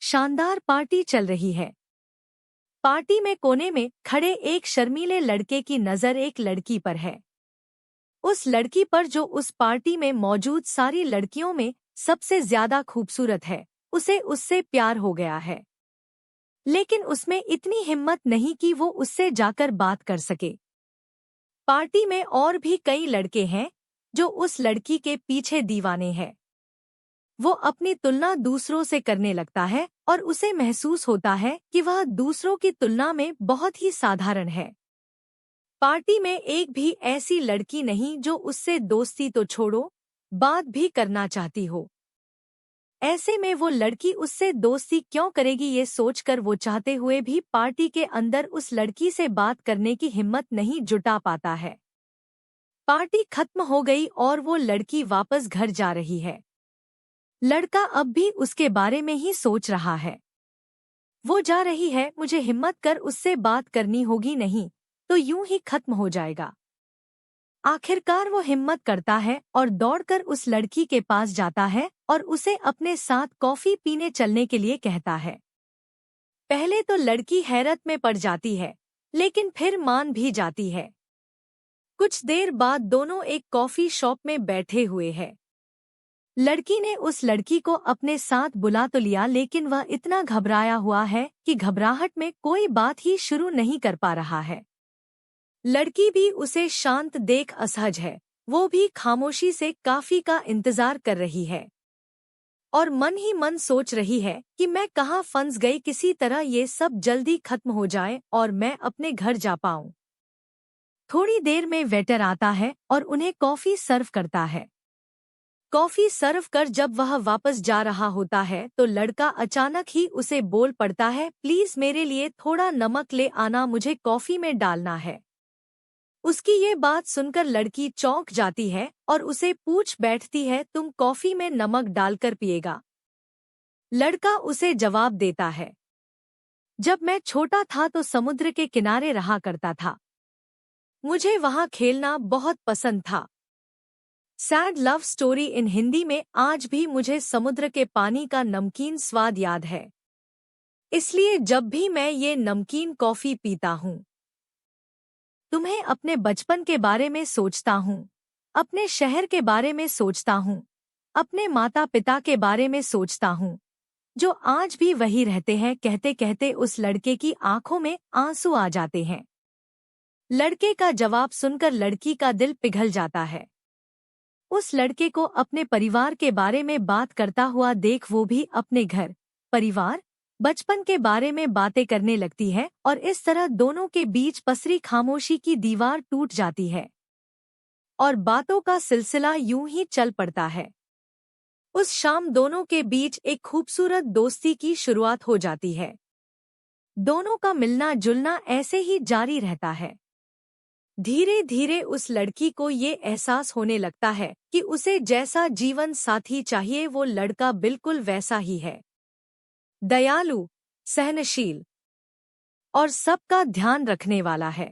शानदार पार्टी चल रही है। पार्टी में कोने में खड़े एक शर्मीले लड़के की नज़र एक लड़की पर है। उस लड़की पर जो उस पार्टी में मौजूद सारी लड़कियों में सबसे ज्यादा खूबसूरत है। उसे उससे प्यार हो गया है, लेकिन उसमें इतनी हिम्मत नहीं कि वो उससे जाकर बात कर सके। पार्टी में और भी कई लड़के हैं जो उस लड़की के पीछे दीवाने हैं। वो अपनी तुलना दूसरों से करने लगता है और उसे महसूस होता है कि वह दूसरों की तुलना में बहुत ही साधारण है। पार्टी में एक भी ऐसी लड़की नहीं जो उससे दोस्ती तो छोड़ो, बात भी करना चाहती हो। ऐसे में वो लड़की उससे दोस्ती क्यों करेगी, ये सोचकर वो चाहते हुए भी पार्टी के अंदर उस लड़की से बात करने की हिम्मत नहीं जुटा पाता है। पार्टी खत्म हो गई और वो लड़की वापस घर जा रही है। लड़का अब भी उसके बारे में ही सोच रहा है। वो जा रही है, मुझे हिम्मत कर उससे बात करनी होगी, नहीं तो यूं ही खत्म हो जाएगा। आखिरकार वो हिम्मत करता है और दौड़कर उस लड़की के पास जाता है और उसे अपने साथ कॉफी पीने चलने के लिए कहता है। पहले तो लड़की हैरत में पड़ जाती है, लेकिन फिर मान भी जाती है। कुछ देर बाद दोनों एक कॉफी शॉप में बैठे हुए हैं। लड़की ने उस लड़की को अपने साथ बुला तो लिया, लेकिन वह इतना घबराया हुआ है कि घबराहट में कोई बात ही शुरू नहीं कर पा रहा है। लड़की भी उसे शांत देख असहज है। वो भी खामोशी से काफी का इंतजार कर रही है और मन ही मन सोच रही है कि मैं कहाँ फंस गई, किसी तरह ये सब जल्दी खत्म हो जाए और मैं अपने घर जा पाऊं। थोड़ी देर में वेटर आता है और उन्हें कॉफी सर्व करता है। कॉफी सर्व कर जब वह वापस जा रहा होता है तो लड़का अचानक ही उसे बोल पड़ता है, प्लीज मेरे लिए थोड़ा नमक ले आना, मुझे कॉफी में डालना है। उसकी ये बात सुनकर लड़की चौंक जाती है और उसे पूछ बैठती है, तुम कॉफी में नमक डालकर पिएगा? लड़का उसे जवाब देता है, जब मैं छोटा था तो समुद्र के किनारे रहा करता था। मुझे वहां खेलना बहुत पसंद था। Sad love story in Hindi में आज भी मुझे समुद्र के पानी का नमकीन स्वाद याद है, इसलिए जब भी मैं ये नमकीन कॉफी पीता हूँ तुम्हें अपने बचपन के बारे में सोचता हूँ, अपने शहर के बारे में सोचता हूँ, अपने माता पिता के बारे में सोचता हूँ, जो आज भी वही रहते हैं। कहते कहते उस लड़के की आंखों में आंसू आ जाते हैं। लड़के का जवाब सुनकर लड़की का दिल पिघल जाता है। उस लड़के को अपने परिवार के बारे में बात करता हुआ देख वो भी अपने घर, परिवार, बचपन के बारे में बातें करने लगती है और इस तरह दोनों के बीच पसरी खामोशी की दीवार टूट जाती है और बातों का सिलसिला यूं ही चल पड़ता है। उस शाम दोनों के बीच एक खूबसूरत दोस्ती की शुरुआत हो जाती है। दोनों का मिलना जुलना ऐसे ही जारी रहता है। धीरे धीरे उस लड़की को ये एहसास होने लगता है कि उसे जैसा जीवन साथी चाहिए वो लड़का बिल्कुल वैसा ही है। दयालु, सहनशील और सबका ध्यान रखने वाला है।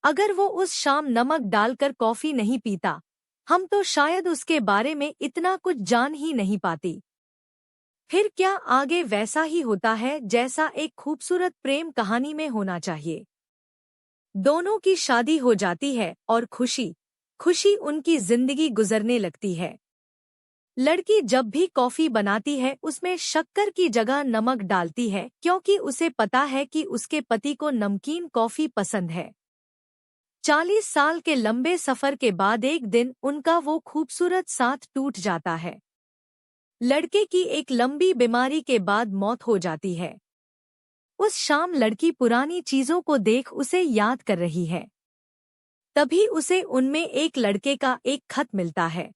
अगर वो उस शाम नमक डालकर कॉफी नहीं पीता, हम तो शायद उसके बारे में इतना कुछ जान ही नहीं पाती। फिर क्या आगे वैसा ही होता है जैसा एक खूबसूरत प्रेम कहानी में होना चाहिए। दोनों की शादी हो जाती है और खुशी खुशी उनकी जिंदगी गुजरने लगती है। लड़की जब भी कॉफी बनाती है उसमें शक्कर की जगह नमक डालती है, क्योंकि उसे पता है कि उसके पति को नमकीन कॉफी पसंद है। 40 साल के लंबे सफर के बाद एक दिन उनका वो खूबसूरत साथ टूट जाता है। लड़के की एक लंबी बीमारी के बाद मौत हो जाती है। उस शाम लड़की पुरानी चीजों को देख उसे याद कर रही है। तभी उसे उनमें एक लड़के का एक खत मिलता है।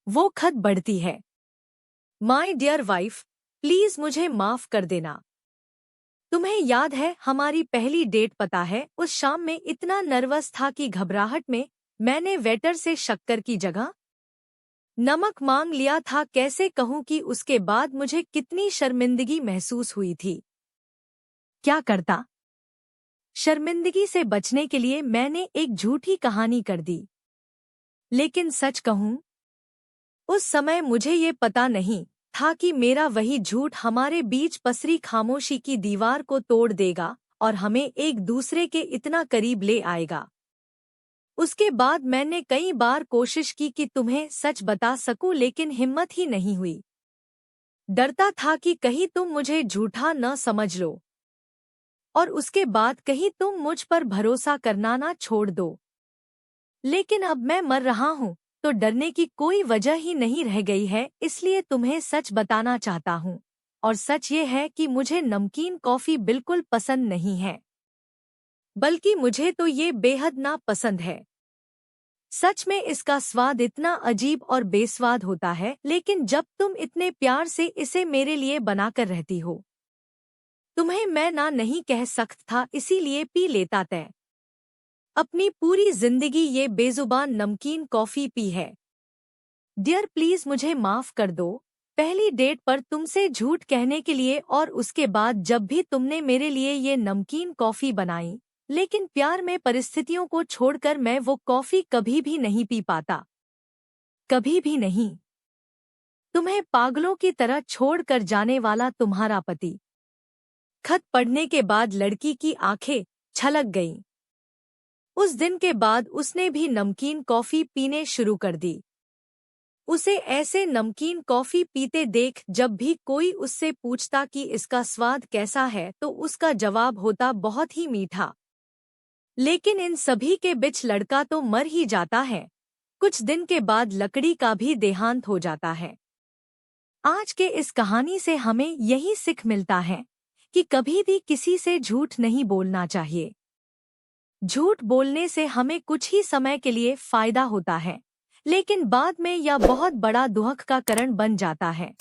वो खत बढ़ती है, माय डियर वाइफ, प्लीज मुझे माफ कर देना। तुम्हें याद है हमारी पहली डेट, पता है उस शाम में इतना नर्वस था कि घबराहट में मैंने वेटर से शक्कर की जगह नमक मांग लिया था। कैसे कहूँ कि उसके बाद मुझे कितनी शर्मिंदगी महसूस हुई थी। क्या करता? शर्मिंदगी से बचने के लिए मैंने एक झूठी कहानी कर दी। लेकिन सच कहूँ, उस समय मुझे ये पता नहीं था कि मेरा वही झूठ हमारे बीच पसरी खामोशी की दीवार को तोड़ देगा और हमें एक दूसरे के इतना करीब ले आएगा। उसके बाद मैंने कई बार कोशिश की कि तुम्हें सच बता सकूं, लेकिन हिम्मत ही नहीं हुई। डरता था कि कहीं तुम मुझे झूठा न समझ लो और उसके बाद कहीं तुम मुझ पर भरोसा करना ना छोड़ दो। लेकिन अब मैं मर रहा हूँ तो डरने की कोई वजह ही नहीं रह गई है, इसलिए तुम्हें सच बताना चाहता हूँ। और सच ये है कि मुझे नमकीन कॉफी बिल्कुल पसंद नहीं है, बल्कि मुझे तो ये बेहद ना पसंद है। सच में इसका स्वाद इतना अजीब और बेस्वाद होता है, लेकिन जब तुम इतने प्यार से इसे मेरे लिए बनाकर रहती हो, तुम्हें मैं ना नहीं कह सकता था, इसीलिए पी लेता तय। अपनी पूरी जिंदगी ये बेजुबान नमकीन कॉफी पी है। डियर प्लीज मुझे माफ कर दो, पहली डेट पर तुमसे झूठ कहने के लिए और उसके बाद जब भी तुमने मेरे लिए ये नमकीन कॉफी बनाई। लेकिन प्यार में परिस्थितियों को छोड़कर मैं वो कॉफी कभी भी नहीं पी पाता, कभी भी नहीं। तुम्हें पागलों की तरह छोड़कर जाने वाला तुम्हारा पति। खत पढ़ने के बाद लड़की की आंखें छलक गईं। उस दिन के बाद उसने भी नमकीन कॉफी पीने शुरू कर दी। उसे ऐसे नमकीन कॉफी पीते देख जब भी कोई उससे पूछता कि इसका स्वाद कैसा है तो उसका जवाब होता बहुत ही मीठा। लेकिन इन सभी के बीच लड़का तो मर ही जाता है। कुछ दिन के बाद लकड़ी का भी देहांत हो जाता है। आज के इस कहानी से हमें यही सीख मिलता है कि कभी भी किसी से झूठ नहीं बोलना चाहिए। झूठ बोलने से हमें कुछ ही समय के लिए फायदा होता है, लेकिन बाद में यह बहुत बड़ा दुख का कारण बन जाता है।